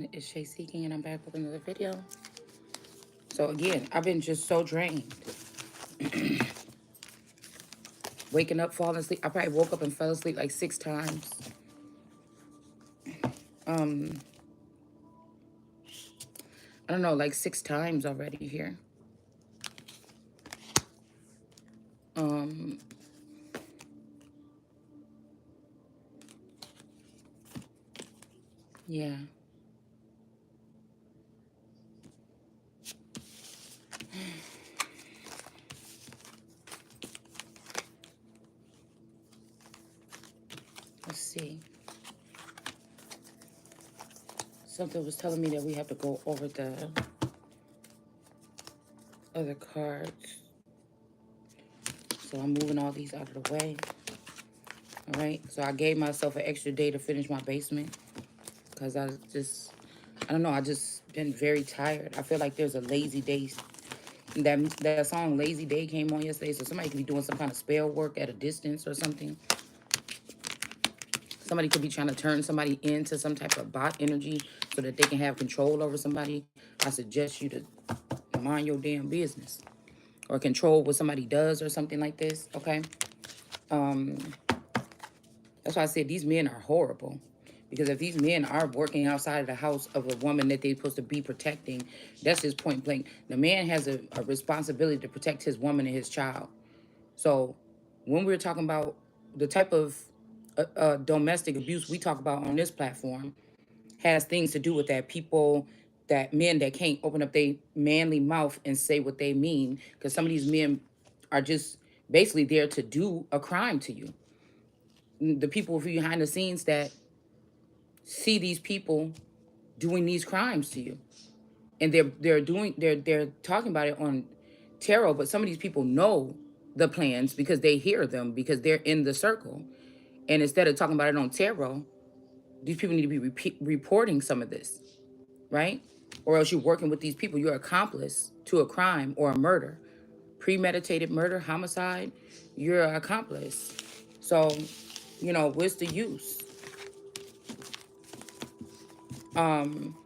It's Shay Seeking, and I'm back with another video. So again, I've been just so drained. Waking up, falling asleep. I probably woke up and fell asleep like 6 times. Um, I don't know, like 6 times already here. Um, yeah. Let's see. Something was telling me that we have to go over the other cards. So I'm moving all these out of the way. All right. So I gave myself an extra day to finish my basement because I don't know. I just been very tired. I feel like there's a lazy day. That song "Lazy Day" came on yesterday, so somebody could be doing some kind of spell work at a distance or something. Somebody could be trying to turn somebody into some type of bot energy so that they can have control over somebody. I suggest you to mind your damn business or control what somebody does or something like this. Okay. Um, that's why I said these men are horrible. Because if these men are working outside of the house of a woman that they're supposed to be protecting, that's just point blank. The man has a responsibility to protect his woman and his child. So when we're talking about the type of domestic abuse we talk about on this platform, has things to do with that. People, that men that can't open up their manly mouth and say what they mean, because some of these men are just basically there to do a crime to you. The people behind the scenes that see these people doing these crimes to you, and they're talking about it on tarot, but some of these people know the plans because they hear them, because they're in the circle. And instead of talking about it on tarot, these people need to be reporting some of this, right? Or else you're working with these people. You're accomplice to a crime or a murder, premeditated murder, homicide. You're an accomplice. So, what's the use? Um,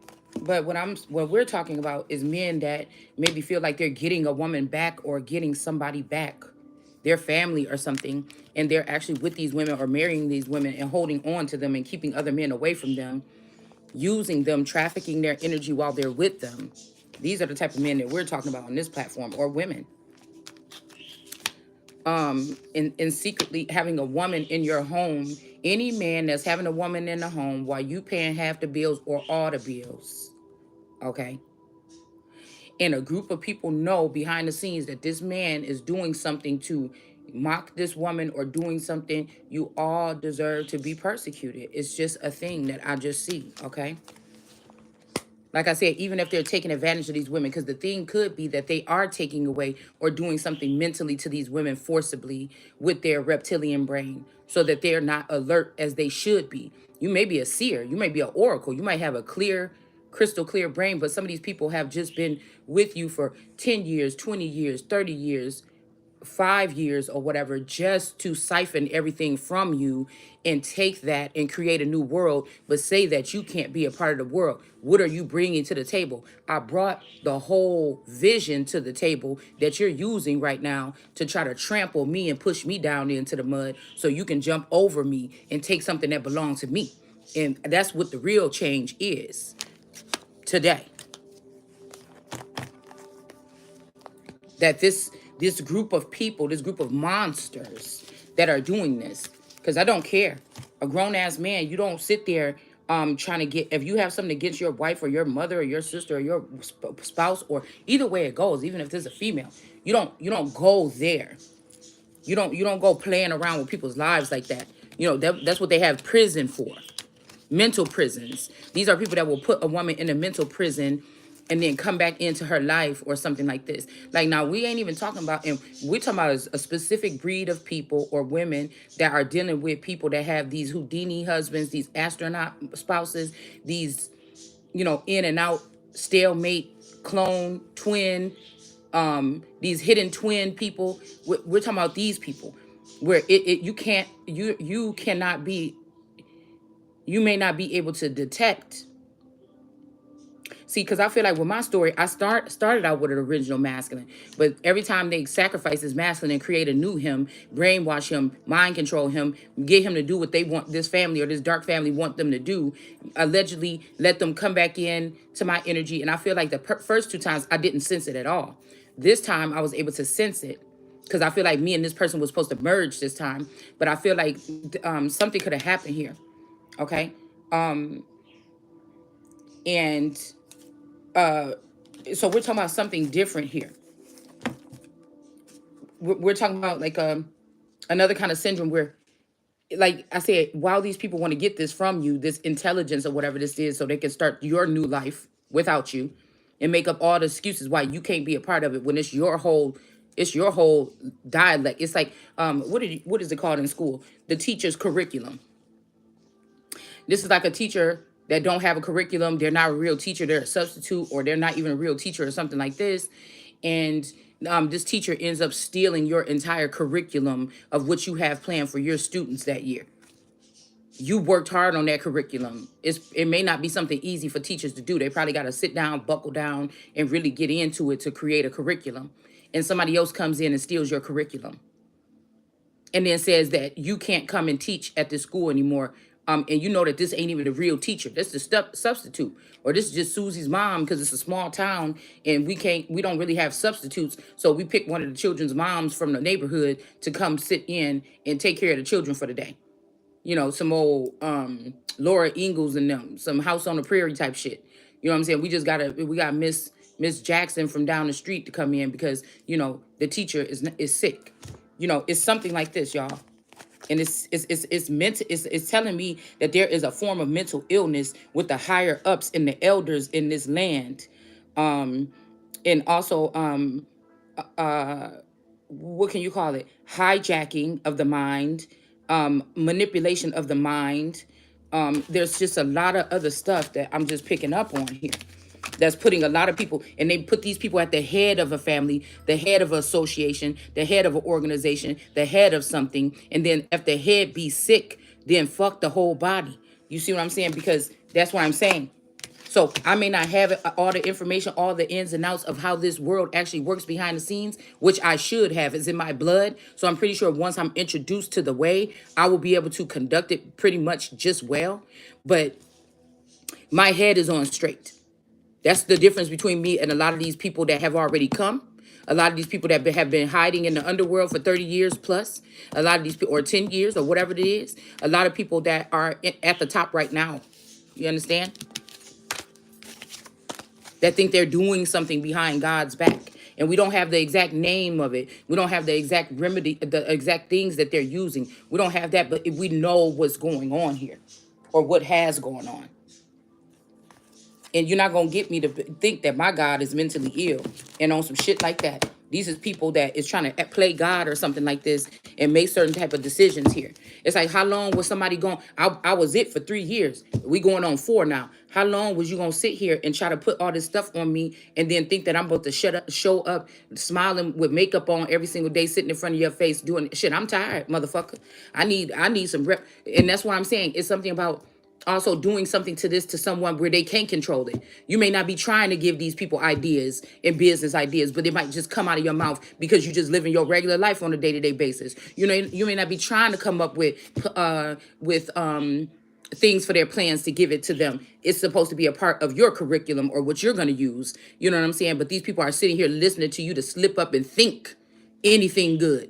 but what we're talking about is men that maybe feel like they're getting a woman back or getting somebody back, their family or something, and they're actually with these women or marrying these women and holding on to them and keeping other men away from them, using them, trafficking their energy while they're with them. These are the type of men that we're talking about on this platform, or women. And secretly having a woman in your home. Any man that's having a woman in the home while you paying half the bills or all the bills, okay? And a group of people know behind the scenes that this man is doing something to mock this woman or doing something, you all deserve to be persecuted. It's just a thing that I just see, okay? Like I said, even if they're taking advantage of these women, because the thing could be that they are taking away or doing something mentally to these women forcibly with their reptilian brain so that they're not alert as they should be. You may be a seer, you may be an oracle, you might have a clear, crystal clear brain, but some of these people have just been with you for 10 years, 20 years, 30 years, 5 years or whatever, just to siphon everything from you and take that and create a new world, but say that you can't be a part of the world. What are you bringing to the table? I brought the whole vision to the table that you're using right now to try to trample me and push me down into the mud so you can jump over me and take something that belongs to me. And that's what the real change is today. That this group of people, this group of monsters that are doing this, because I don't care. A grown ass man, you don't sit there trying to get, if you have something against your wife or your mother or your sister or your spouse, or either way it goes, even if there's a female, you don't go there. You don't go playing around with people's lives like that. That's what they have prison for. Mental prisons. These are people that will put a woman in a mental prison and then come back into her life or something like this. Like, now we ain't even talking about, and we're talking about a specific breed of people or women that are dealing with people that have these Houdini husbands, these astronaut spouses, these, in and out, stalemate, clone, twin, these hidden twin people. We're talking about these people where you can't, you cannot be, you may not be able to detect See, because I feel like with my story, I started out with an original masculine, but every time they sacrifice his masculine and create a new him, brainwash him, mind control him, get him to do what they want, this family or this dark family want them to do, allegedly let them come back in to my energy. And I feel like the first two times I didn't sense it at all. This time I was able to sense it because I feel like me and this person was supposed to merge this time, but I feel like something could have happened here. Okay. And so we're talking about something different here. We're talking about like another kind of syndrome where, like I said, while these people want to get this from you, this intelligence or whatever this is, so they can start your new life without you, and make up all the excuses why you can't be a part of it when it's your whole dialect. It's like what is it called in school? The teacher's curriculum. This is like a teacher that don't have a curriculum. They're not a real teacher. They're a substitute, or they're not even a real teacher or something like this. And this teacher ends up stealing your entire curriculum of what you have planned for your students that year. You worked hard on that curriculum. It may not be something easy for teachers to do. They probably got to sit down, buckle down, and really get into it to create a curriculum. And somebody else comes in and steals your curriculum, and then says that you can't come and teach at this school anymore. And you know that this ain't even the real teacher. That's the substitute, or this is just Susie's mom because it's a small town and we don't really have substitutes. So we pick one of the children's moms from the neighborhood to come sit in and take care of the children for the day. You know, some old Laura Ingalls and them, some House on the Prairie type shit. You know what I'm saying? We got Miss Jackson from down the street to come in because the teacher is sick. It's something like this, y'all. And it's telling me that there is a form of mental illness with the higher ups and the elders in this land. And also what can you call it? Hijacking of the mind, manipulation of the mind. There's just a lot of other stuff that I'm just picking up on here. That's putting a lot of people, and they put these people at the head of a family, the head of an association, the head of an organization, the head of something. And then if the head be sick, then fuck the whole body. You see what I'm saying? Because that's what I'm saying. So I may not have all the information, all the ins and outs of how this world actually works behind the scenes, which I should have. It's in my blood. So I'm pretty sure once I'm introduced to the way, I will be able to conduct it pretty much just well. But my head is on straight. That's the difference between me and a lot of these people that have already come. A lot of these people that have been hiding in the underworld for 30 years plus. A lot of these people, or 10 years, or whatever it is. A lot of people that are at the top right now. You understand? That think they're doing something behind God's back. And we don't have the exact name of it. We don't have the exact remedy, the exact things that they're using. We don't have that, but if we know what's going on here, or what has gone on. And you're not going to get me to think that my God is mentally ill and on some shit like that. These is people that is trying to play God or something like this and make certain type of decisions here. It's like, how long was somebody going? I was it for 3 years. We going on 4 now. How long was you going to sit here and try to put all this stuff on me and then think that I'm about to show up smiling with makeup on every single day, sitting in front of your face doing shit? I'm tired, motherfucker. I need some rep. And that's what I'm saying. It's something about also doing something to this to someone where they can't control it. You may not be trying to give these people ideas and business ideas, but they might just come out of your mouth because you just living your regular life on a day-to-day basis. You may not be trying to come up with things for their plans to give it to them. It's supposed to be a part of your curriculum or what you're going to use. You know what I'm saying? But these people are sitting here listening to you to slip up and think anything good.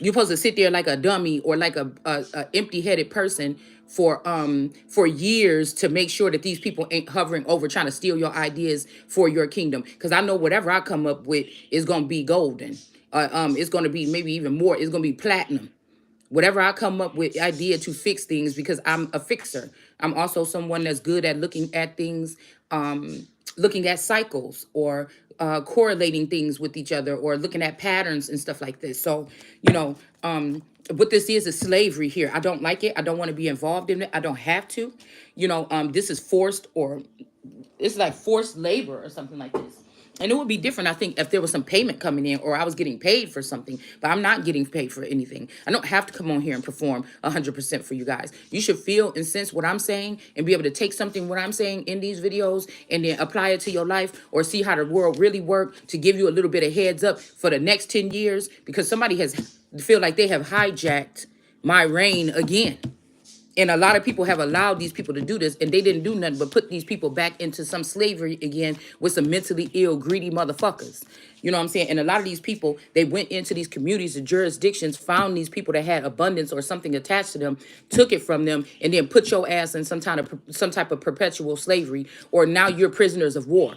You're supposed to sit there like a dummy or like a empty-headed person for years to make sure that these people ain't hovering over trying to steal your ideas for your kingdom. Because I know whatever I come up with is gonna be golden. It's gonna be maybe even more. It's gonna be platinum. Whatever I come up with idea to fix things, because I'm a fixer. I'm also someone that's good at looking at things, looking at cycles or correlating things with each other or looking at patterns and stuff like this. So, what this is slavery here. I don't like it. I don't want to be involved in it. I don't have to. This is forced, or it's like forced labor or something like this. And it would be different, I think, if there was some payment coming in or I was getting paid for something, but I'm not getting paid for anything. I don't have to come on here and perform 100% for you guys. You should feel and sense what I'm saying and be able to take something, what I'm saying in these videos, and then apply it to your life or see how the world really works to give you a little bit of heads up for the next 10 years because somebody has feel like they have hijacked my reign again. And a lot of people have allowed these people to do this, and they didn't do nothing but put these people back into some slavery again with some mentally ill, greedy motherfuckers. You know what I'm saying? And a lot of these people, they went into these communities and jurisdictions, found these people that had abundance or something attached to them, took it from them, and then put your ass in some type of perpetual slavery, or now you're prisoners of war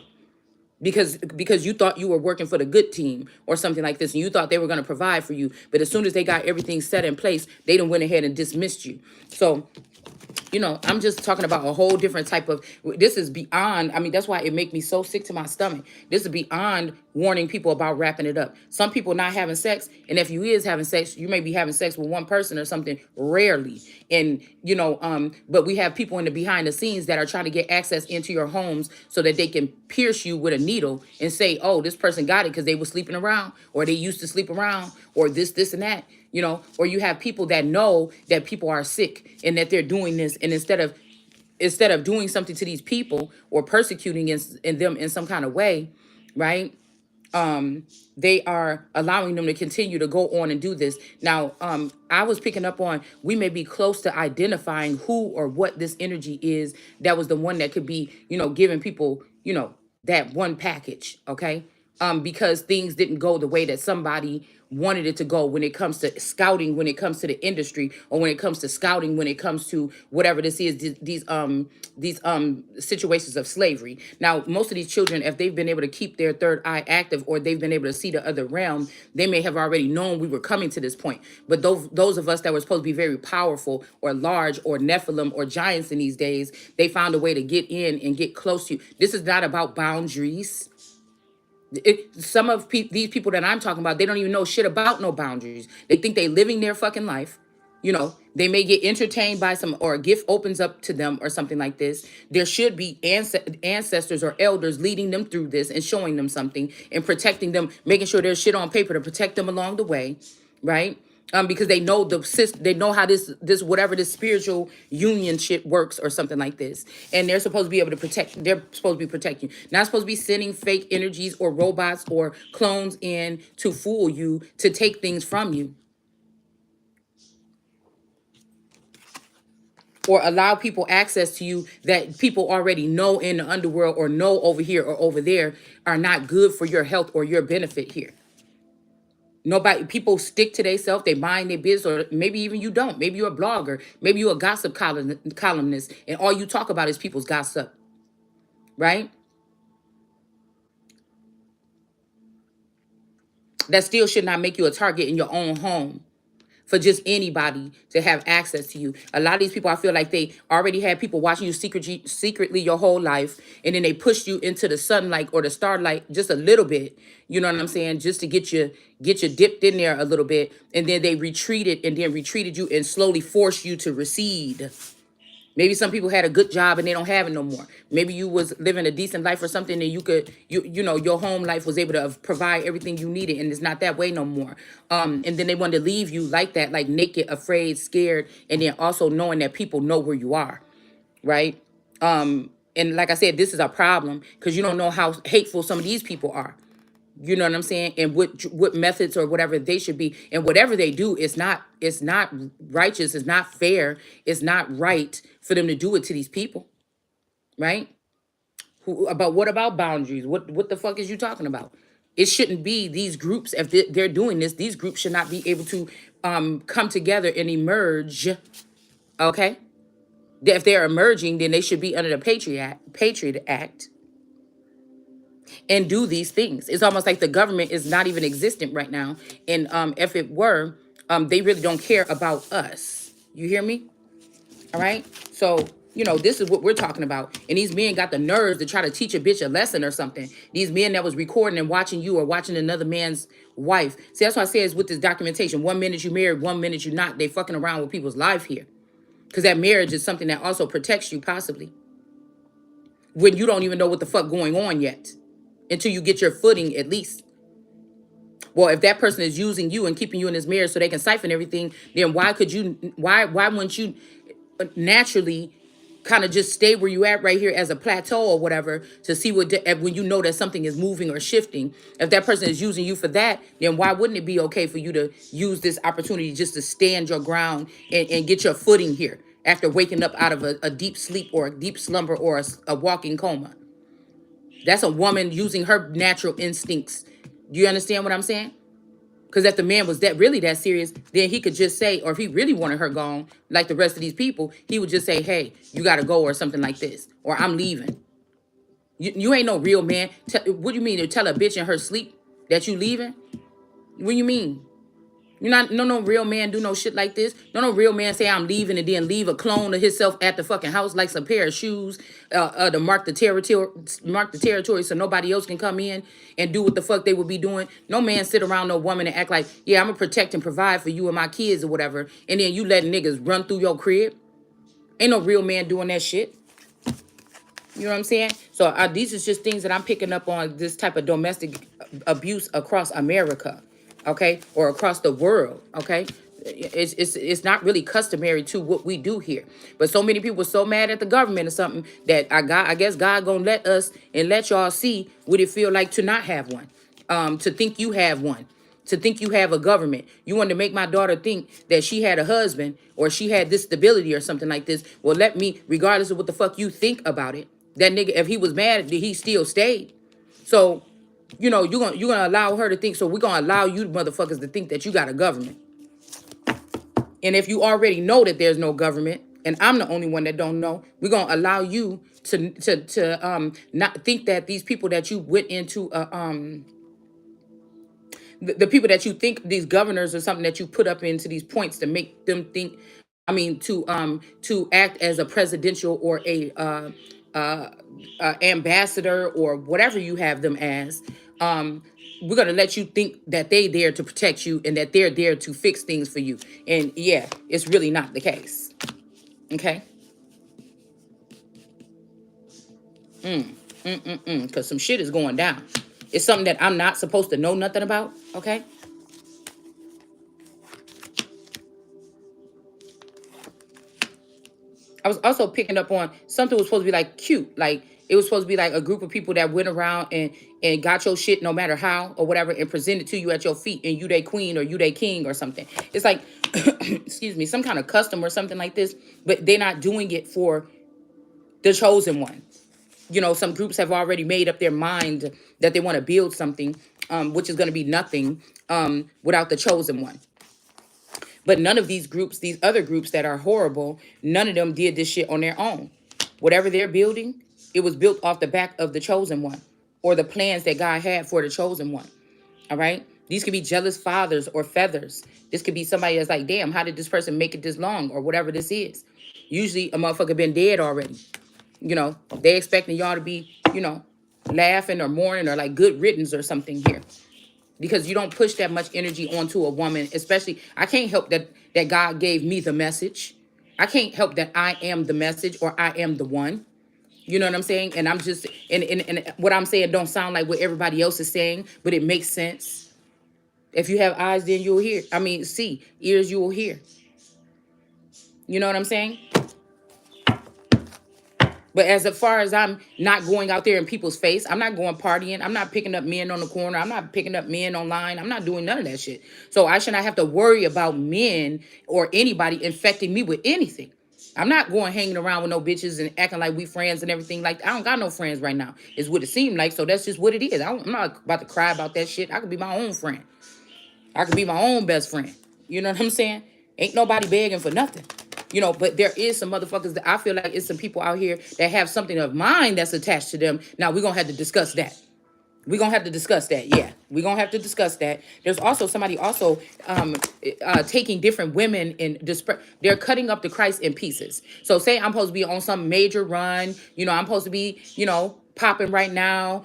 because you thought you were working for the good team or something like this, and you thought they were going to provide for you, but as soon as they got everything set in place, they done went ahead and dismissed you. So I'm just talking about a whole different type of, this is beyond, I mean, that's why it make me so sick to my stomach. This is beyond warning people about wrapping it up. Some people not having sex, and if you is having sex, you may be having sex with one person or something, rarely. And, but we have people in the behind the scenes that are trying to get access into your homes so that they can pierce you with a needle and say, oh, this person got it because they were sleeping around, or they used to sleep around, or this, and that. Or you have people that know that people are sick and that they're doing this, and instead of doing something to these people or persecuting in them in some kind of way, right? They are allowing them to continue to go on and do this. Now, I was picking up on, we may be close to identifying who or what this energy is that was the one that could be, giving people, that one package, okay? Because things didn't go the way that somebody wanted it to go when it comes to scouting, when it comes to the industry, or when it comes to scouting, when it comes to whatever this is, these situations of slavery. Now, most of these children, if they've been able to keep their third eye active, or they've been able to see the other realm, they may have already known we were coming to this point. But those of us that were supposed to be very powerful or large or Nephilim or giants in these days, they found a way to get in and get close to you. This is not about boundaries. Some of these people that I'm talking about, they don't even know shit about no boundaries. They think they living their fucking life. They may get entertained by or a gift opens up to them or something like this. There should be ancestors or elders leading them through this and showing them something and protecting them, making sure there's shit on paper to protect them along the way, right? Because they know they know how this whatever this spiritual union shit works or something like this, and they're supposed to be able to protect. They're supposed to be protecting you, not supposed to be sending fake energies or robots or clones in to fool you, to take things from you, or allow people access to you that people already know in the underworld or know over here or over there are not good for your health or your benefit here. Nobody, people stick to themselves, they mind their business, or maybe even you don't. Maybe you're a blogger, maybe you're a gossip columnist, and all you talk about is people's gossip, right? That still should not make you a target in your own home for just anybody to have access to you. A lot of these people, I feel like they already had people watching you secretly your whole life, and then they pushed you into the sunlight or the starlight just a little bit. You know what I'm saying? Just to get you dipped in there a little bit, and then they retreated you and slowly forced you to recede. Maybe some people had a good job and they don't have it no more. Maybe you was living a decent life or something, and your home life was able to provide everything you needed, and it's not that way no more. And then they wanted to leave you like that, like naked, afraid, scared, and then also knowing that people know where you are, right? And like I said, this is a problem because you don't know how hateful some of these people are. You know what I'm saying? And what methods or whatever they should be, and whatever they do, it's not righteous, it's not fair, it's not right for them to do it to these people, right? What about boundaries? What the fuck is you talking about? It shouldn't be these groups. If they're doing this, these groups should not be able to come together and emerge. Okay, if they're emerging, then they should be under the Patriot Act and do these things. It's almost like the government is not even existent right now. And if it were, they really don't care about us. You hear me? All right. So, this is what we're talking about. And these men got the nerves to try to teach a bitch a lesson or something. These men that was recording and watching you or watching another man's wife. See, that's why I say it's with this documentation. 1 minute you married, 1 minute you not. They fucking around with people's life here. Because that marriage is something that also protects you possibly when you don't even know what the fuck going on yet. until you get your footing at least. Well, if that person is using you and keeping you in this marriage so they can siphon everything, then why wouldn't you naturally kind of just stay where you at right here as a plateau or whatever to see when you know that something is moving or shifting. If that person is using you for that, then why wouldn't it be okay for you to use this opportunity just to stand your ground and get your footing here after waking up out of a deep sleep or a deep slumber or a walking coma? That's a woman using her natural instincts. Do you understand what I'm saying? Because if the man was that serious, then he could just say, or if he really wanted her gone, like the rest of these people, he would just say, hey, you got to go or something like this, or I'm leaving. You ain't no real man. What do you mean to tell a bitch in her sleep that you leaving? What do you mean? You're not, no real man do no shit like this. No real man say I'm leaving and then leave a clone of himself at the fucking house like some pair of shoes to mark the territory so nobody else can come in and do what the fuck they would be doing. No man sit around no woman and act like, yeah, I'm gonna protect and provide for you and my kids or whatever, and then you letting niggas run through your crib. Ain't no real man doing that shit. You know what I'm saying? So these are just things that I'm picking up on, this type of domestic abuse across America, okay, or across the world, okay. It's not really customary to what we do here, but so many people are so mad at the government or something that I guess God gonna let us and let y'all see what it feel like to not have one, to think you have one, to think you have a government. You want to make my daughter think that she had a husband or she had this stability or something like this. Well, let me, regardless of what the fuck you think about it, that nigga, if he was mad, he still stayed. So, you're gonna allow her to think. So we're gonna allow you motherfuckers to think that you got a government. And if you already know that there's no government, and I'm the only one that don't know, we're gonna allow you to not think that these people that you went into the people that you think, these governors or something that you put up into these points to make them think, to act as a presidential or a ambassador or whatever you have them as, we're gonna let you think that they there to protect you and that they're there to fix things for you. And yeah, it's really not the case. Okay. Because some shit is going down. It's something that I'm not supposed to know nothing about. Okay. I was also picking up on something was supposed to be like cute. Like it was supposed to be like a group of people that went around and got your shit no matter how or whatever and presented to you at your feet and you they queen or you they king or something. It's like, excuse me, some kind of custom or something like this, but they're not doing it for the chosen one. Some groups have already made up their mind that they want to build something, which is going to be nothing without the chosen one. But none of these groups, these other groups that are horrible, none of them did this shit on their own. Whatever they're building, it was built off the back of the chosen one or the plans that God had for the chosen one. All right? These could be jealous fathers or feathers. This could be somebody that's like, damn, how did this person make it this long or whatever this is? Usually a motherfucker been dead already. They expecting y'all to be, laughing or mourning or like good riddance or something here. Because you don't push that much energy onto a woman, especially, I can't help that God gave me the message. I can't help that I am the message or I am the one. You know what I'm saying? And I'm just, and what I'm saying don't sound like what everybody else is saying, but it makes sense. If you have eyes, then you'll hear. See. Ears, you will hear. You know what I'm saying? But as far as I'm not going out there in people's face, I'm not going partying. I'm not picking up men on the corner. I'm not picking up men online. I'm not doing none of that shit. So I should not have to worry about men or anybody infecting me with anything. I'm not going hanging around with no bitches and acting like we friends and everything like that. I don't got no friends right now. Is what it seemed like. So that's just what it is. I'm not about to cry about that shit. I could be my own friend. I could be my own best friend. You know what I'm saying? Ain't nobody begging for nothing. But there is some motherfuckers that I feel like it's some people out here that have something of mine that's attached to them. Now, we're going to have to discuss that. We're going to have to discuss that, yeah. We're gonna have to discuss that. There's also somebody also taking different women and they're cutting up the Christ in pieces. So say I'm supposed to be on some major run, I'm supposed to be, popping right now,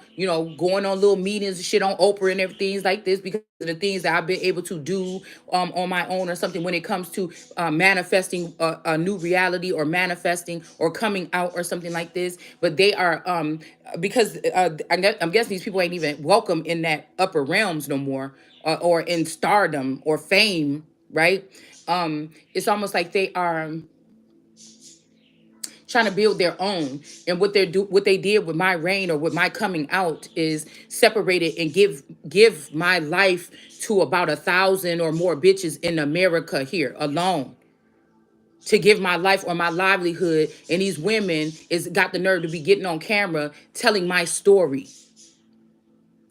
going on little meetings and shit on Oprah and everything like this because of the things that I've been able to do on my own or something when it comes to manifesting a new reality or manifesting or coming out or something like this. But they are because I'm guessing these people ain't even welcome in that upper realms no more, or in stardom or fame, right? It's almost like they are trying to build their own, and what they did with my reign or with my coming out is separate it and give my life to about 1,000 or more bitches in America here alone, to give my life or my livelihood. And these women is got the nerve to be getting on camera telling my story,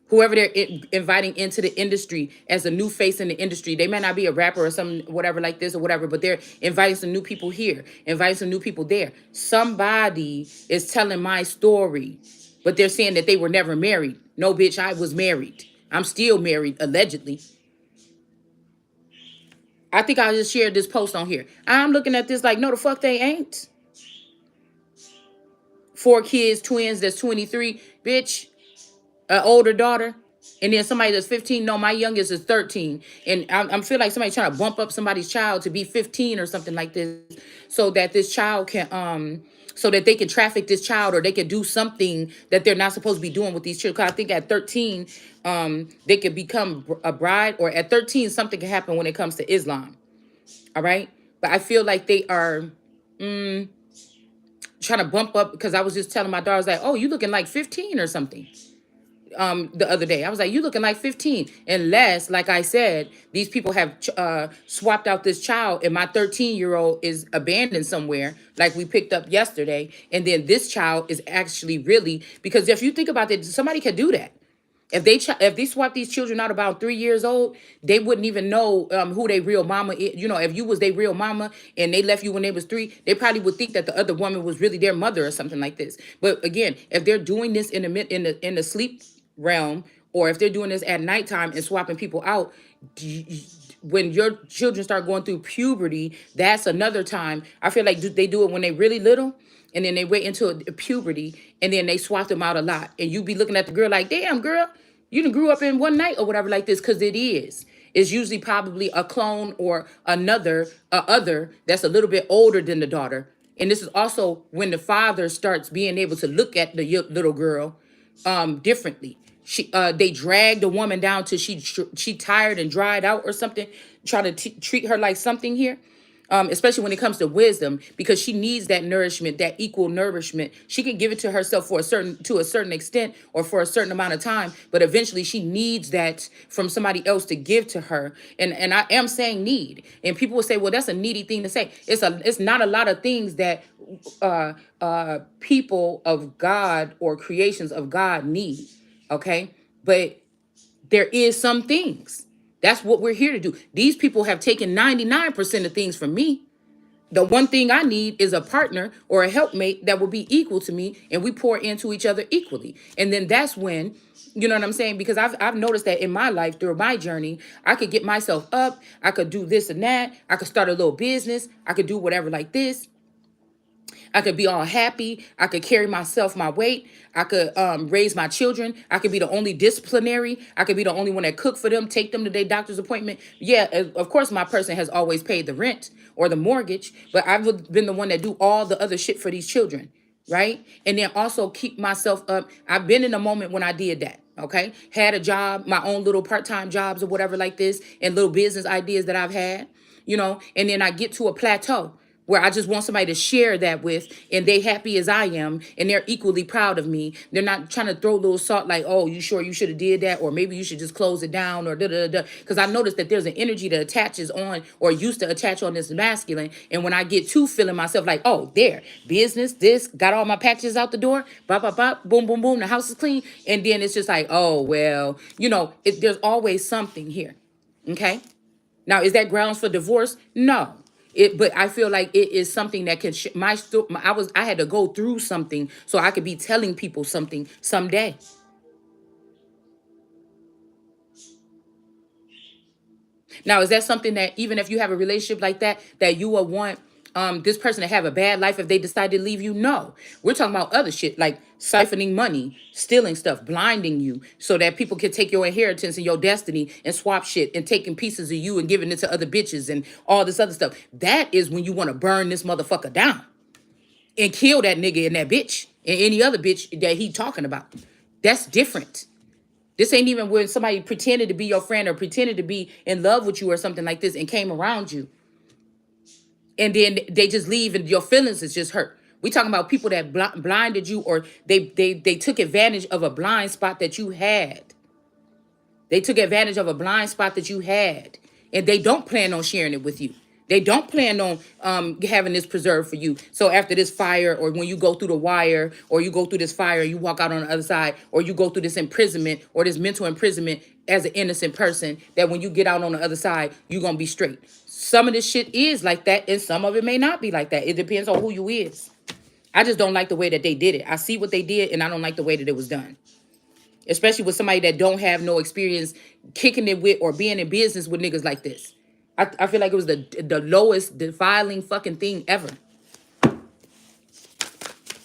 whoever they're inviting into the industry as a new face in the industry. They may not be a rapper or some whatever like this or whatever, but they're inviting some new people here, inviting some new people there. Somebody is telling my story, but they're saying that they were never married. No, bitch, I was married. I'm still married, allegedly. I think I just shared this post on here. I'm looking at this like, no, the fuck they ain't. 4 kids, twins, that's 23. Bitch, an older daughter, and then somebody that's 15. No, my youngest is 13, and I feel like somebody trying to bump up somebody's child to be 15 or something like this, so that this child can so that they can traffic this child, or they can do something that they're not supposed to be doing with these children. 'Cause I think at 13, they could become a bride, or at 13 something can happen when it comes to Islam. All right, but I feel like they are trying to bump up, because I was just telling my daughter, I was like, oh, you looking like 15 or something the other day. I was like, you looking like 15. Unless, like I said, these people have swapped out this child, and my 13-year-old is abandoned somewhere, like we picked up yesterday. And then this child is actually really, because if you think about it, somebody could do that. If they swap these children out about 3 years old, they wouldn't even know who their real mama is. If you was their real mama and they left you when they was 3, they probably would think that the other woman was really their mother or something like this. But again, if they're doing this in the sleep realm, or if they're doing this at nighttime and swapping people out, when your children start going through puberty, that's another time. I feel like they do it when they really little, and then they wait until puberty, and then they swap them out a lot. And you be looking at the girl like, damn, girl, you done grew up in one night or whatever like this, because it is. It's usually probably a clone or other that's a little bit older than the daughter. And this is also when the father starts being able to look at the little girl differently. They dragged the woman down till she tired and dried out or something, trying to treat her like something here. Especially when it comes to wisdom, because she needs that nourishment, that equal nourishment. She can give it to herself to a certain extent or for a certain amount of time, but eventually she needs that from somebody else to give to her. And I am saying need, and people will say, well, that's a needy thing to say. It's not a lot of things that people of God or creations of God need. Okay, but there is some things. That's what we're here to do. These people have taken 99% of things from me. The one thing I need is a partner or a helpmate that will be equal to me, and we pour into each other equally. And then that's when, you know what I'm saying? Because I've noticed that in my life, through my journey, I could get myself up. I could do this and that. I could start a little business. I could do whatever like this. I could be all happy. I could carry myself, my weight. I could raise my children. I could be the only disciplinary. I could be the only one that cook for them, take them to their doctor's appointment. Yeah, of course, my person has always paid the rent or the mortgage, but I've been the one that do all the other shit for these children, right? And then also keep myself up. I've been in a moment when I did that. Okay, had a job, my own little part-time jobs or whatever like this, and little business ideas that I've had, and then I get to a plateau where I just want somebody to share that with, and they happy as I am, and they're equally proud of me. They're not trying to throw a little salt like, oh, you sure you should have did that, or maybe you should just close it down, or da da da. Because I noticed that there's an energy that attaches on, or used to attach on, this masculine, and when I get to feeling myself like, oh, there, business, this, got all my packages out the door, bop bop bop, boom boom boom, the house is clean, and then it's just like, oh well, there's always something here, okay? Now, is that grounds for divorce? No. But I feel like it is something that can I had to go through something so I could be telling people something someday. Now, is that something that even if you have a relationship like that, that you will want this person to have a bad life if they decide to leave you? No. We're talking about other shit like siphoning money, stealing stuff, blinding you so that people can take your inheritance and your destiny and swap shit and taking pieces of you and giving it to other bitches and all this other stuff. That is when you want to burn this motherfucker down and kill that nigga and that bitch and any other bitch that he talking about. That's different. This ain't even when somebody pretended to be your friend or pretended to be in love with you or something like this and came around you. And then they just leave and your feelings is just hurt. We talking about people that blinded you or they took advantage of a blind spot that you had. They took advantage of a blind spot that you had. And they don't plan on sharing it with you. They don't plan on having this preserved for you. So after this fire, or when you go through the wire, or you go through this fire, you walk out on the other side, or you go through this imprisonment or this mental imprisonment as an innocent person, that when you get out on the other side, you're going to be straight. Some of this shit is like that, and some of it may not be like that. It depends on who you is. I just don't like the way that they did it. I see what they did, and I don't like the way that it was done. Especially with somebody that don't have no experience kicking it with or being in business with niggas like this. I feel like it was the lowest defiling fucking thing ever.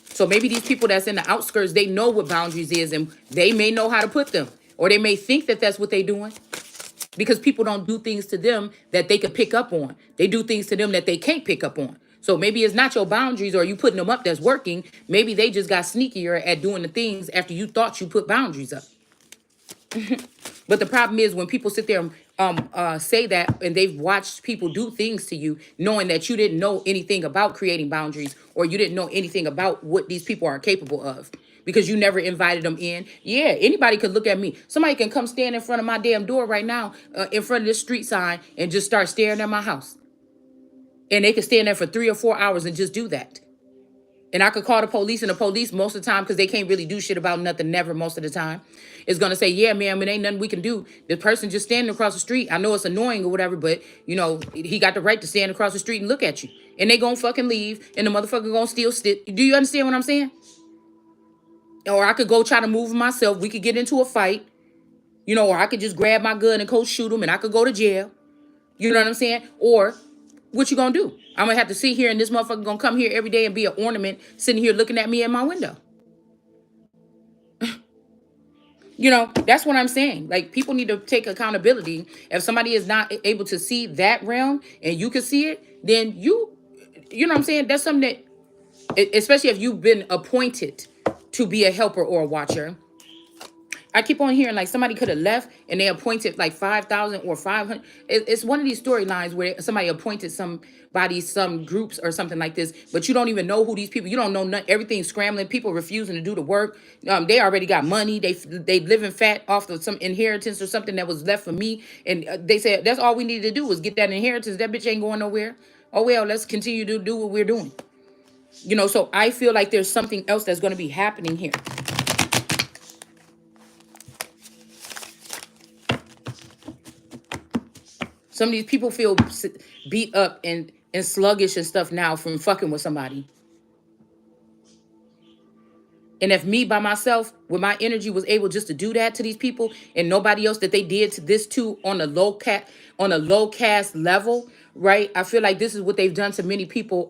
So maybe these people that's in the outskirts, they know what boundaries is and they may know how to put them. Or they may think that that's what they doing. Because people don't do things to them that they can pick up on. They do things to them that they can't pick up on. So maybe it's not your boundaries or you putting them up that's working. Maybe they just got sneakier at doing the things after you thought you put boundaries up. But the problem is when people sit there and say that and they've watched people do things to you knowing that you didn't know anything about creating boundaries or you didn't know anything about what these people are capable of because you never invited them in. Yeah, anybody could look at me. Somebody can come stand in front of my damn door right now in front of this street sign and just start staring at my house. And they can stand there for 3 or 4 hours and just do that. And I could call the police, and the police most of the time, because they can't really do shit about nothing, never most of the time, is going to say, yeah, ma'am, it ain't nothing we can do. The person just standing across the street, I know it's annoying or whatever, but, you know, he got the right to stand across the street and look at you. And they going to fucking leave, and the motherfucker going to still sit. Do you understand what I'm saying? Or I could go try to move him myself. We could get into a fight, you know, or I could just grab my gun and go shoot him, and I could go to jail. You know what I'm saying? Or what you gonna do? I'm gonna have to sit here and this motherfucker gonna come here every day and be an ornament sitting here looking at me in my window. You know, that's what I'm saying. Like, people need to take accountability. If somebody is not able to see that realm and you can see it, then you know what I'm saying? That's something that, especially if you've been appointed to be a helper or a watcher. I keep on hearing like somebody could have left and they appointed like 5,000 or 500. It's one of these storylines where somebody appointed somebody, some groups or something like this, but you don't even know who these people. You don't know nothing. Everything's scrambling. People refusing to do the work. They already got money. They living fat off of some inheritance or something that was left for me. And they said that's all we needed to do was get that inheritance. That bitch ain't going nowhere. Oh well, let's continue to do what we're doing. You know, so I feel like there's something else that's going to be happening here. Some of these people feel beat up and sluggish and stuff now from fucking with somebody. And if me by myself, with my energy, was able just to do that to these people, and nobody else that they did to this to on a low cast level, right? I feel like this is what they've done to many people.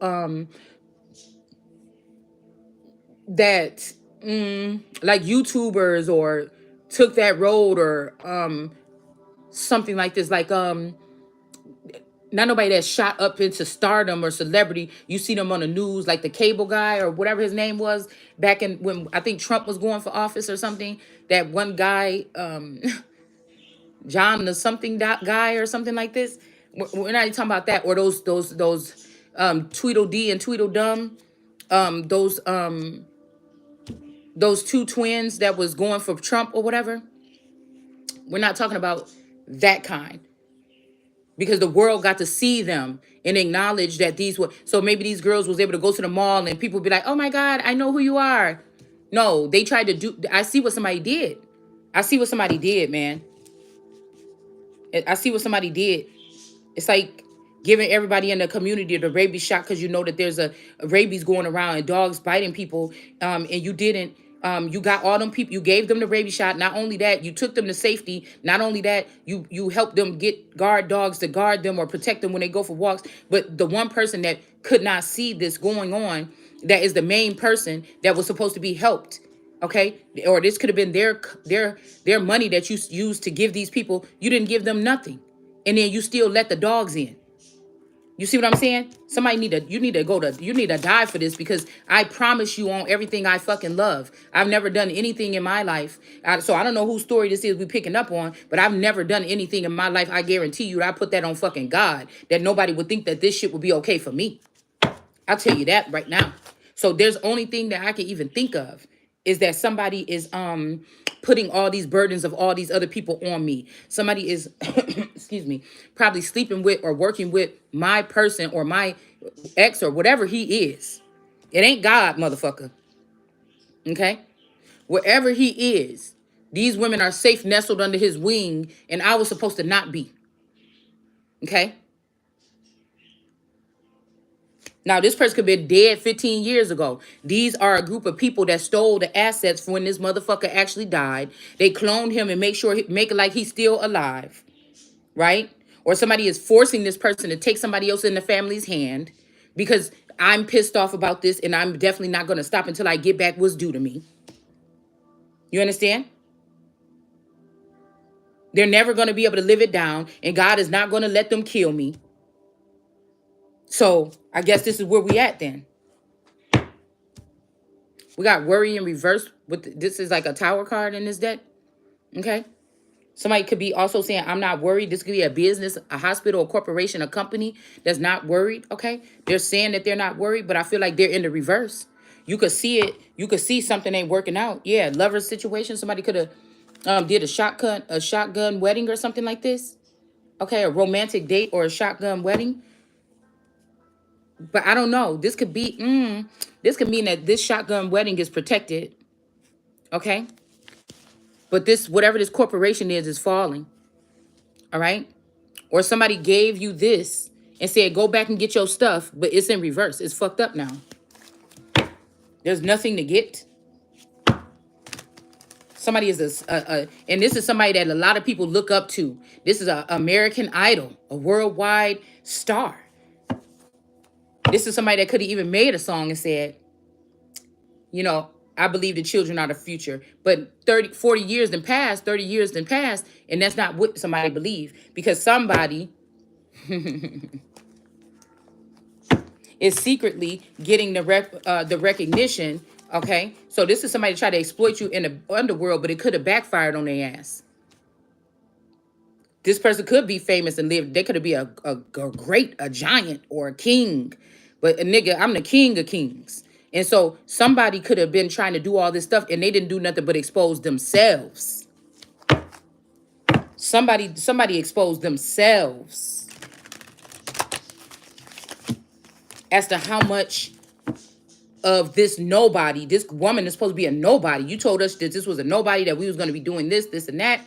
That like YouTubers or took that road or something like this, like not nobody that shot up into stardom or celebrity. You see them on the news, like the cable guy or whatever his name was back in when I think Trump was going for office or something. That one guy, John the something guy or something like this. We're not even talking about that, or those Tweedledee and Tweedledum, those two twins that was going for Trump or whatever. We're not talking about that kind. Because the world got to see them and acknowledge that these were, so maybe these girls was able to go to the mall and people be like, oh my God, I know who you are. No, they tried to do, I see what somebody did. I see what somebody did, man. I see what somebody did. It's like giving everybody in the community the rabies shot because you know that there's a rabies going around and dogs biting people, and you didn't You got all them people. You gave them the rabies shot. Not only that, you took them to safety. Not only that, you helped them get guard dogs to guard them or protect them when they go for walks. But the one person that could not see this going on, that is the main person that was supposed to be helped. Okay, or this could have been their money that you used to give these people. You didn't give them nothing, and then you still let the dogs in. You see what I'm saying? You need to die for this, because I promise you on everything I fucking love. I've never done anything in my life. So I don't know whose story this is we picking up on, but I've never done anything in my life. I guarantee you, I put that on fucking God, that nobody would think that this shit would be okay for me. I'll tell you that right now. So there's only thing that I can even think of is that somebody is putting all these burdens of all these other people on me. Somebody is excuse me, probably sleeping with or working with my person or my ex or whatever he is. It ain't God, motherfucker. Okay? Wherever he is, these women are safe nestled under his wing, and I was supposed to not be. Okay? Now, this person could be dead 15 years ago. These are a group of people that stole the assets for when this motherfucker actually died. They cloned him and make it like he's still alive, right? Or somebody is forcing this person to take somebody else in the family's hand, because I'm pissed off about this, and I'm definitely not going to stop until I get back what's due to me. You understand? They're never going to be able to live it down, and God is not going to let them kill me. So I guess this is where we at then. We got worry in reverse. This is like a tower card in this deck. Okay. Somebody could be also saying, I'm not worried. This could be a business, a hospital, a corporation, a company that's not worried. Okay. They're saying that they're not worried, but I feel like they're in the reverse. You could see it. You could see something ain't working out. Yeah. Lover's situation. Somebody could have did a shotgun wedding or something like this. Okay. A romantic date or a shotgun wedding. But I don't know. This could mean that this shotgun wedding is protected. Okay. But whatever this corporation is falling. All right. Or somebody gave you this and said, go back and get your stuff, but it's in reverse. It's fucked up now. There's nothing to get. Somebody is and this is somebody that a lot of people look up to. This is an American Idol, a worldwide star. This is somebody that could have even made a song and said, you know, I believe the children are the future. But 40 years then passed, 30 years then passed, and that's not what somebody believed. Because somebody is secretly getting the recognition, okay? So this is somebody try to exploit you in the underworld, but it could have backfired on their ass. This person could be famous and live. They could be a giant, or a king. But a nigga, I'm the king of kings. And so somebody could have been trying to do all this stuff, and they didn't do nothing but expose themselves. Somebody exposed themselves as to how much of this woman is supposed to be a nobody. You told us that this was a nobody, that we was going to be doing this, and that.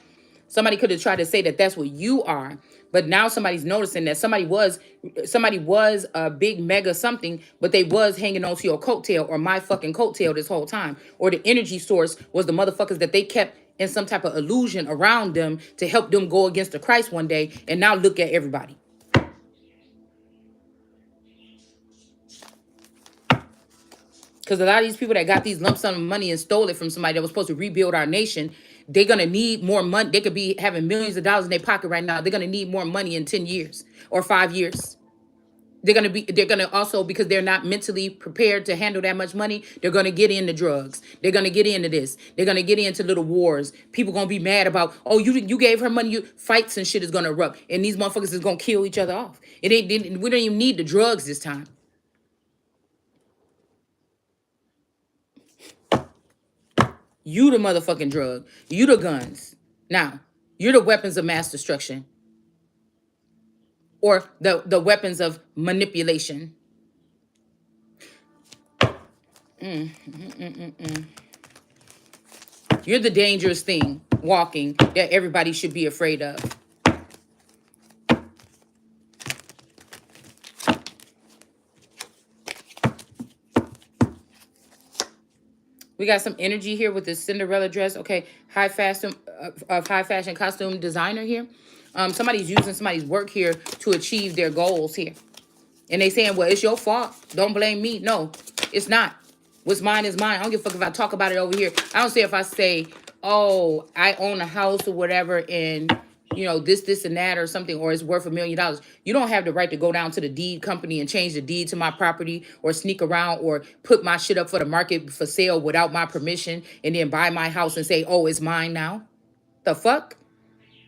Somebody could have tried to say that that's what you are, but now somebody's noticing that somebody was a big mega something, but they was hanging on to your coattail, or my fucking coattail, this whole time. Or the energy source was the motherfuckers that they kept in some type of illusion around them to help them go against the Christ one day, and now look at everybody. Because a lot of these people that got these lump sum of money and stole it from somebody that was supposed to rebuild our nation, they're going to need more money. They could be having millions of dollars in their pocket right now. They're going to need more money in 10 years or 5 years. They're going to also, because they're not mentally prepared to handle that much money, they're going to get into drugs. They're going to get into this. They're going to get into little wars. People going to be mad about, oh, you gave her money, fights and shit is going to erupt. And these motherfuckers is going to kill each other off. We don't even need the drugs this time. You the motherfucking drug. You the guns. Now, you're the weapons of mass destruction. Or the weapons of manipulation. You're the dangerous thing walking that everybody should be afraid of. We got some energy here with this Cinderella dress. Okay, high fashion costume designer here. Somebody's using somebody's work here to achieve their goals here. And they saying, well, it's your fault. Don't blame me. No, it's not. What's mine is mine. I don't give a fuck if I talk about it over here. I don't say if I say, oh, I own a house or whatever, and this, and that or something, or it's worth $1 million. You don't have the right to go down to the deed company and change the deed to my property or sneak around or put my shit up for the market for sale without my permission and then buy my house and say, oh, it's mine now. The fuck?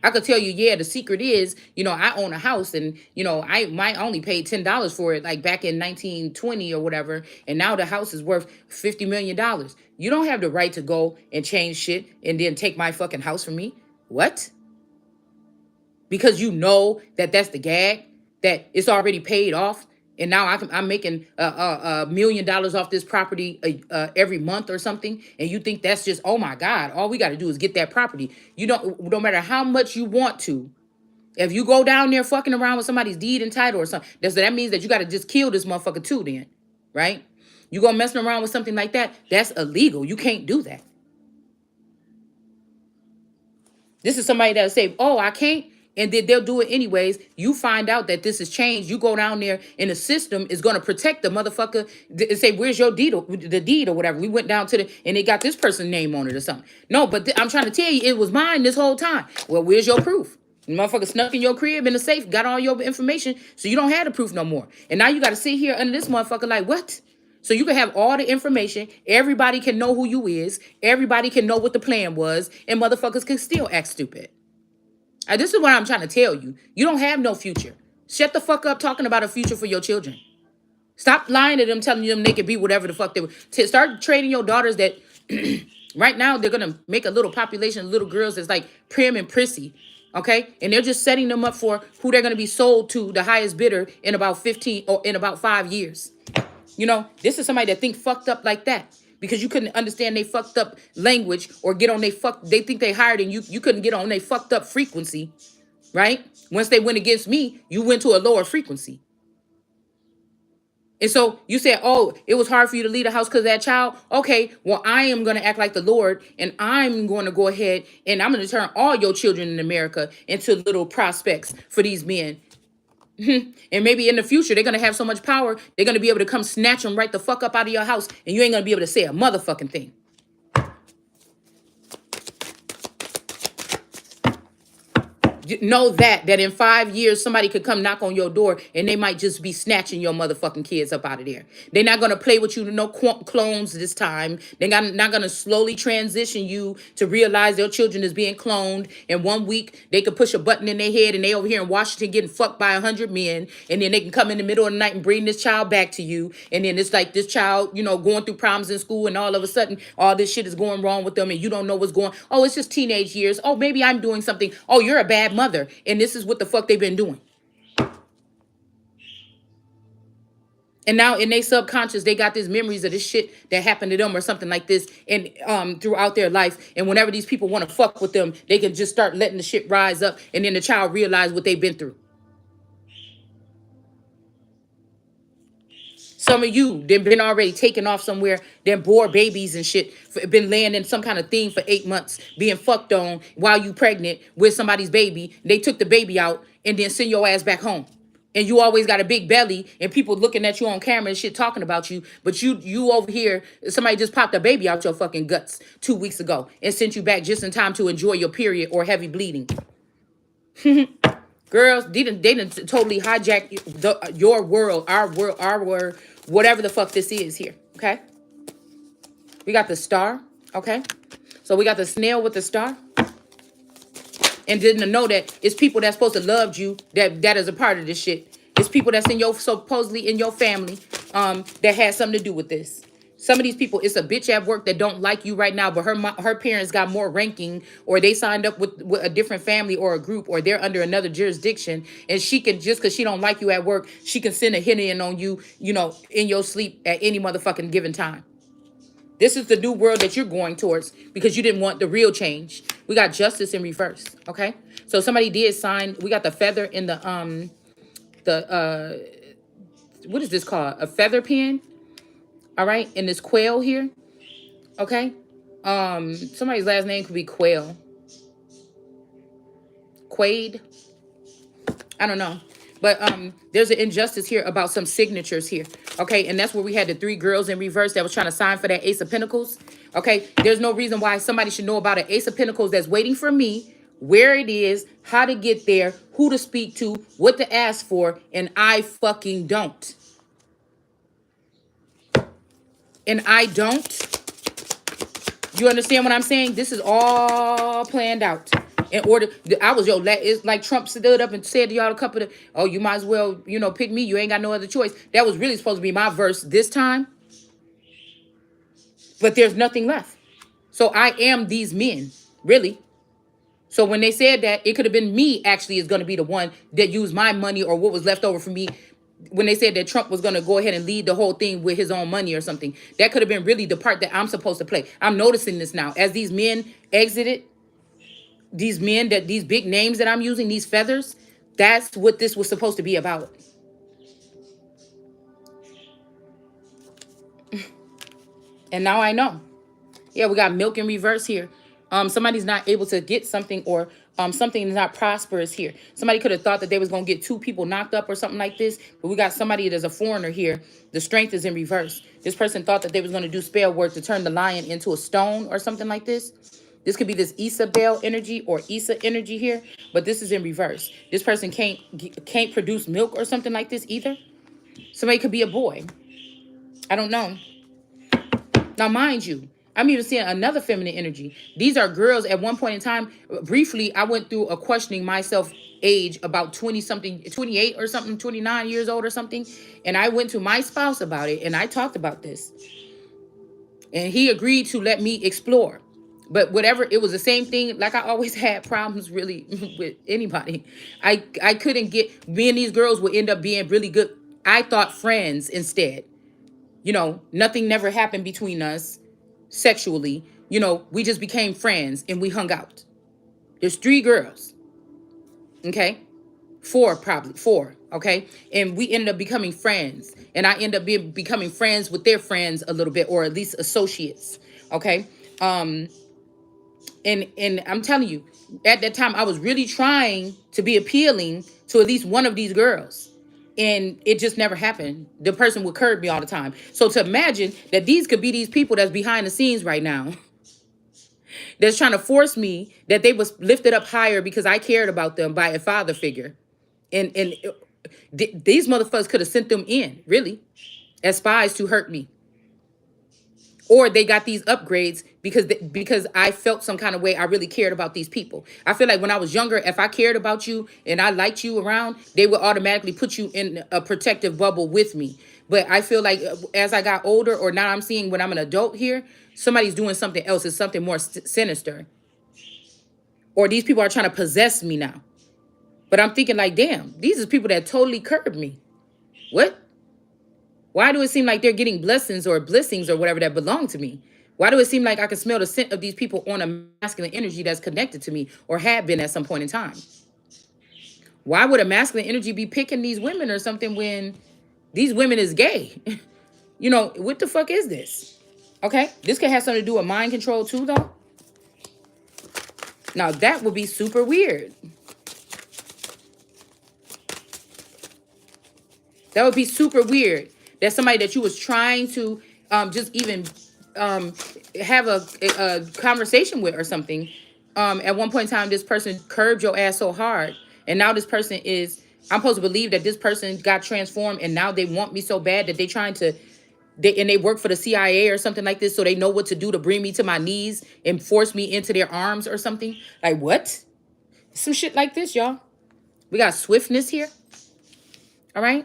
I could tell you, yeah, the secret is, I own a house and, I might only paid $10 for it, like back in 1920 or whatever. And now the house is worth $50 million. You don't have the right to go and change shit and then take my fucking house from me. What? Because you know that's the gag, that it's already paid off. And now I'm making $1 million off this property every month or something. And you think that's just, oh my God, all we got to do is get that property. You don't, no matter how much you want to, if you go down there fucking around with somebody's deed and title or something, that means that you got to just kill this motherfucker too then, right? You go messing around with something like that, that's illegal. You can't do that. This is somebody that'll say, oh, I can't. And then they'll do it anyways. You find out that this has changed. You go down there and the system is going to protect the motherfucker and say, where's your deed, the deed or whatever. We went down to and they got this person's name on it or something. No, but I'm trying to tell you, it was mine this whole time. Well, where's your proof? The motherfucker snuck in your crib in the safe, got all your information, so you don't have the proof no more. And now you got to sit here under this motherfucker like, what? So you can have all the information. Everybody can know who you is. Everybody can know what the plan was. And motherfuckers can still act stupid. This is what I'm trying to tell you. You don't have no future. Shut the fuck up talking about a future for your children. Stop lying to them, telling them they can be whatever the fuck they were. Start training your daughters that right now they're going to make a little population of little girls that's like prim and prissy. Okay? And they're just setting them up for who they're going to be sold to the highest bidder in about 15 or in about 5 years. This is somebody that think fucked up like that. Because you couldn't understand they fucked up language or get on they think they hired and you couldn't get on they fucked up frequency, right? Once they went against me, you went to a lower frequency. And so you said, oh, it was hard for you to leave the house because of that child. Okay, well, I am going to act like the Lord and I'm going to go ahead and I'm going to turn all your children in America into little prospects for these men. And maybe in the future, they're going to have so much power, they're going to be able to come snatch them right the fuck up out of your house, and you ain't going to be able to say a motherfucking thing. Know that in 5 years, somebody could come knock on your door, and they might just be snatching your motherfucking kids up out of there. They're not going to play with you to no clones this time. They're not going to slowly transition you to realize their children is being cloned. In 1 week, they could push a button in their head, and they over here in Washington getting fucked by 100 men, and then they can come in the middle of the night and bring this child back to you, and then it's like this child, going through problems in school, and all of a sudden, all this shit is going wrong with them, and you don't know what's going. Oh, it's just teenage years. Oh, maybe I'm doing something. Oh, you're a bad mother, and this is what the fuck they've been doing. And now in their subconscious, they got these memories of this shit that happened to them or something like this, and throughout their life. And whenever these people want to fuck with them, they can just start letting the shit rise up, and then the child realize what they've been through. Some of you, they've been already taken off somewhere, then bore babies and shit, been laying in some kind of thing for 8 months, being fucked on while you pregnant with somebody's baby. They took the baby out and then send your ass back home. And you always got a big belly and people looking at you on camera and shit talking about you. But you over here, somebody just popped a baby out your fucking guts 2 weeks ago and sent you back just in time to enjoy your period or heavy bleeding. Girls, they didn't totally hijack your world, our world, whatever the fuck this is here, okay? We got the star, okay? So we got the snail with the star. And didn't know that it's people that's supposed to love you that is a part of this shit. It's people that's supposedly in your family that has something to do with this. Some of these people, it's a bitch at work that don't like you right now, but her parents got more ranking, or they signed up with a different family or a group, or they're under another jurisdiction, and she can, just because she don't like you at work, she can send a hit in on you, in your sleep at any motherfucking given time. This is the new world that you're going towards because you didn't want the real change. We got justice in reverse, okay? So somebody did sign. We got the feather in the what is this called? A feather pen. All right, and this quail here. Okay? Somebody's last name could be Quail. Quaid. I don't know. But there's an injustice here about some signatures here. Okay, and that's where we had the 3 girls in reverse that was trying to sign for that Ace of Pentacles. Okay, there's no reason why somebody should know about an Ace of Pentacles that's waiting for me, where it is, how to get there, who to speak to, what to ask for, and I fucking don't. And I don't. You understand what I'm saying? This is all planned out. In order, I was, it's like Trump stood up and said to y'all a couple of, oh, you might as well, pick me. You ain't got no other choice. That was really supposed to be my verse this time. But there's nothing left. So I am these men, really. So when they said that, it could have been me actually is going to be the one that used my money or what was left over for me. When they said that Trump was going to go ahead and lead the whole thing with his own money or something, that could have been really the part that I'm supposed to play. I'm noticing this now. As these men exited, these big names that I'm using, these feathers, that's what this was supposed to be about. And now I know. Yeah, we got milk in reverse here. Somebody's not able to get something, or something is not prosperous here. Somebody could have thought that they was going to get 2 people knocked up or something like this, but we got somebody that's a foreigner here. The strength is in reverse. This person thought that they was going to do spell work to turn the lion into a stone or something like this. This could be this Isabel energy or Issa energy here, but this is in reverse. This person can't produce milk or something like this either. Somebody could be a boy. I don't know. Now, mind you, I'm even seeing another feminine energy. These are girls at one point in time. Briefly, I went through a questioning myself age about 20 something, 28 or something, 29 years old or something. And I went to my spouse about it and I talked about this. And he agreed to let me explore. But whatever, it was the same thing. Like I always had problems really with anybody. I couldn't get, me and these girls would end up being really good. I thought friends instead. Nothing never happened between us sexually. We just became friends and we hung out. There's 3 girls. Okay? 4, probably 4. Okay? And we ended up becoming friends. And I ended up becoming friends with their friends a little bit, or at least associates. Okay? And I'm telling you, at that time, I was really trying to be appealing to at least one of these girls. And it just never happened. The person would curb me all the time. So to imagine that these could be these people that's behind the scenes right now, that's trying to force me, that they was lifted up higher because I cared about them by a father figure. And these motherfuckers could have sent them in, really, as spies to hurt me. Or they got these upgrades because I felt some kind of way. I really cared about these people. I feel like when I was younger, if I cared about you and I liked you around, they would automatically put you in a protective bubble with me. But I feel like as I got older, or now I'm seeing when I'm an adult here, somebody's doing something else. It's something more sinister. Or these people are trying to possess me now. But I'm thinking like, damn, these are people that totally curbed me. What? Why do it seem like they're getting blessings or blessings or whatever that belong to me? Why do it seem like I can smell the scent of these people on a masculine energy that's connected to me or had been at some point in time? Why would a masculine energy be picking these women or something when these women is gay? What the fuck is this? Okay, this could have something to do with mind control too, though. Now, that would be super weird. That would be super weird. That somebody that you was trying to just even have a conversation with or something. At one point in time, this person curbed your ass so hard. And now this person I'm supposed to believe that this person got transformed and now they want me so bad that they work for the CIA or something like this, so they know what to do to bring me to my knees and force me into their arms or something. Like what? Some shit like this, y'all. We got swiftness here. All right?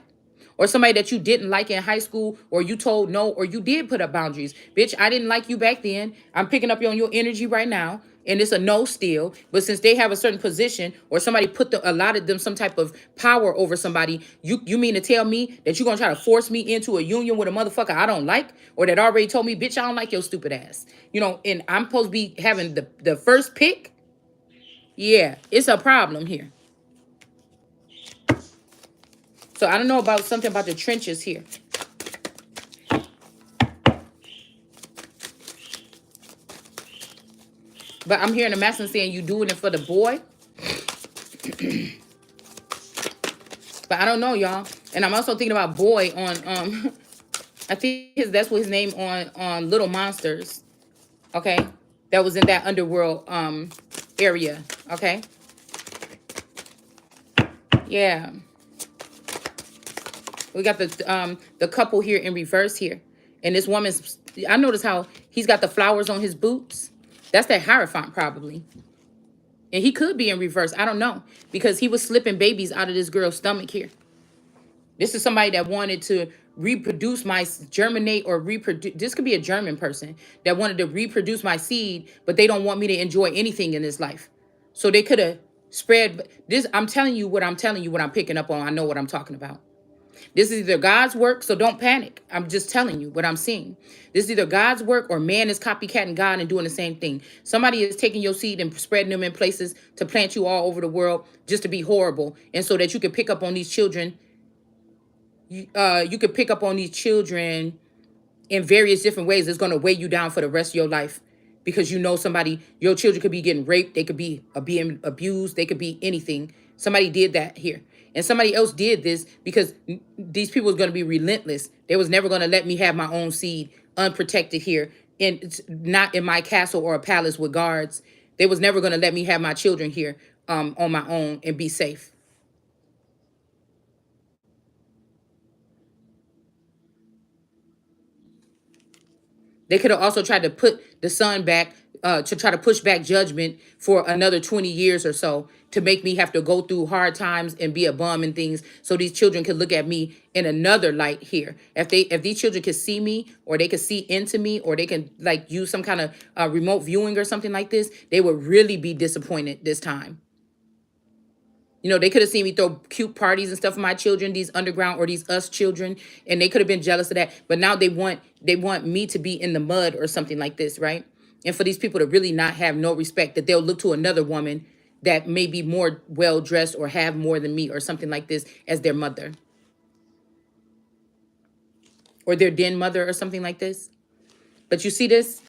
Or somebody that you didn't like in high school, or you told no, or you did put up boundaries. Bitch, I didn't like you back then. I'm picking up on your energy right now, and it's a no still. But since they have a certain position, or somebody allotted them some type of power over somebody, you mean to tell me that you're going to try to force me into a union with a motherfucker I don't like, or that already told me, bitch, I don't like your stupid ass. And I'm supposed to be having the first pick? Yeah, it's a problem here. So I don't know about something about the trenches here. But I'm hearing the masculine saying you doing it for the boy. But I don't know, y'all. And I'm also thinking about boy on I think that's what his name on Little Monsters. Okay, that was in that underworld area. Okay, yeah. We got the couple here in reverse here, and this woman's. I notice how he's got the flowers on his boots. That's that Hierophant probably, and he could be in reverse. I don't know because he was slipping babies out of this girl's stomach here. This is somebody that wanted to reproduce germinate or reproduce. This could be a German person that wanted to reproduce my seed, but they don't want me to enjoy anything in this life. So they could have spread this. I'm telling you what I'm telling you, what I'm picking up on. I know what I'm talking about. This is either God's work, so don't panic. I'm just telling you what I'm seeing. This is either God's work or man is copycatting God and doing the same thing. Somebody is taking your seed and spreading them in places to plant you all over the world just to be horrible. And so that you can pick up on these children. You could pick up on these children in various different ways. It's going to weigh you down for the rest of your life because you know somebody, your children could be getting raped. They could be being abused. They could be anything. Somebody did that here. And somebody else did this because these people was going to be relentless. They was never going to let me have my own seed unprotected here, and not in my castle or a palace with guards. They was never going to let me have my children here on my own and be safe. They could have also tried to put the son back, to try to push back judgment for another 20 years or so to make me have to go through hard times and be a bum and things so these children could look at me in another light here. If these children could see me or they could see into me or they can like use some kind of remote viewing or something like this, they would really be disappointed this time. You know, they could have seen me throw cute parties and stuff for my children, these underground or these us children, and they could have been jealous of that. But now they want me to be in the mud or something like this, right? And for these people to really not have no respect, that they'll look to another woman that may be more well dressed or have more than me or something like this as their mother or their den mother or something like this. But you see this?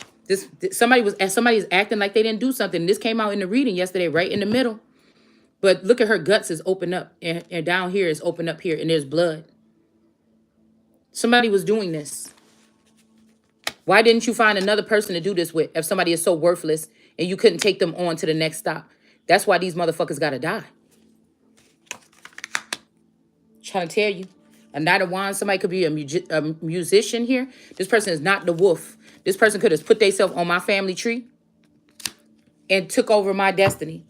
Somebody's acting like they didn't do something. This came out in the reading yesterday, right in the middle. But look at her guts is open up and down here is open up here and there's blood. Somebody was doing this. Why didn't you find another person to do this with if somebody is so worthless and you couldn't take them on to the next stop? That's why these motherfuckers got to die. Trying to tell you. A Knight of Wands, somebody could be a musician here. This person is not the wolf. This person could have put themselves on my family tree and took over my destiny.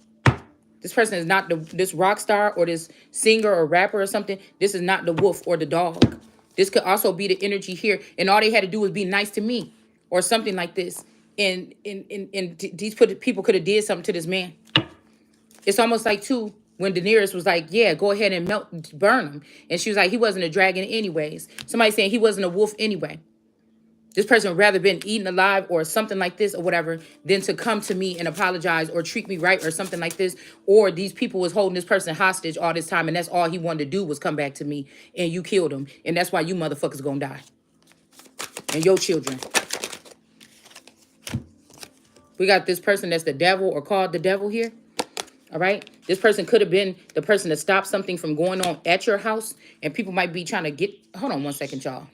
This person is not this rock star or this singer or rapper or something. This is not the wolf or the dog. This could also be the energy here. And all they had to do was be nice to me or something like this. And these people could have did something to this man. It's almost like, too, when Daenerys was like, yeah, go ahead and burn him. And she was like, he wasn't a dragon anyways. Somebody saying he wasn't a wolf anyway. This person would rather been eaten alive or something like this or whatever than to come to me and apologize or treat me right or something like this. Or these people was holding this person hostage all this time and that's all he wanted to do was come back to me and you killed him. And that's why you motherfuckers gonna die. And your children. We got this person that's the devil or called the devil here. All right. This person could have been the person that stopped something from going on at your house. And people might be trying to hold on one second, y'all.